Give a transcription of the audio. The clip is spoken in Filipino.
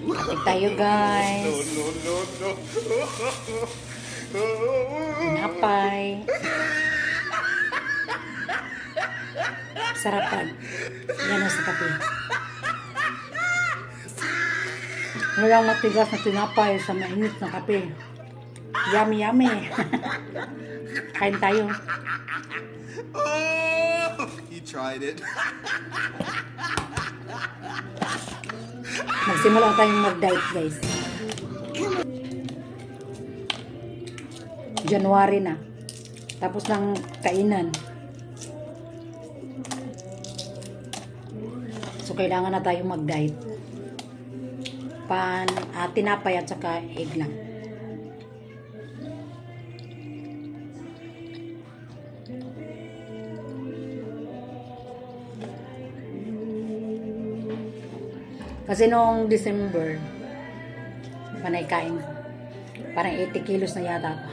Katig tayo guys. Tinapay. Sarapan. Yan sa kape. Walang matigas na tinapay sa mainit na kape. Yummy, yummy. Kain tayo. Oh, he tried it. Magsimula tayong mag-diet guys. January na. Tapos ng kainan. So kailangan na tayong mag-diet. Tinapay at saka egg lang. Kasi noong December, panay kain ko. Parang 80 kilos na yata ako.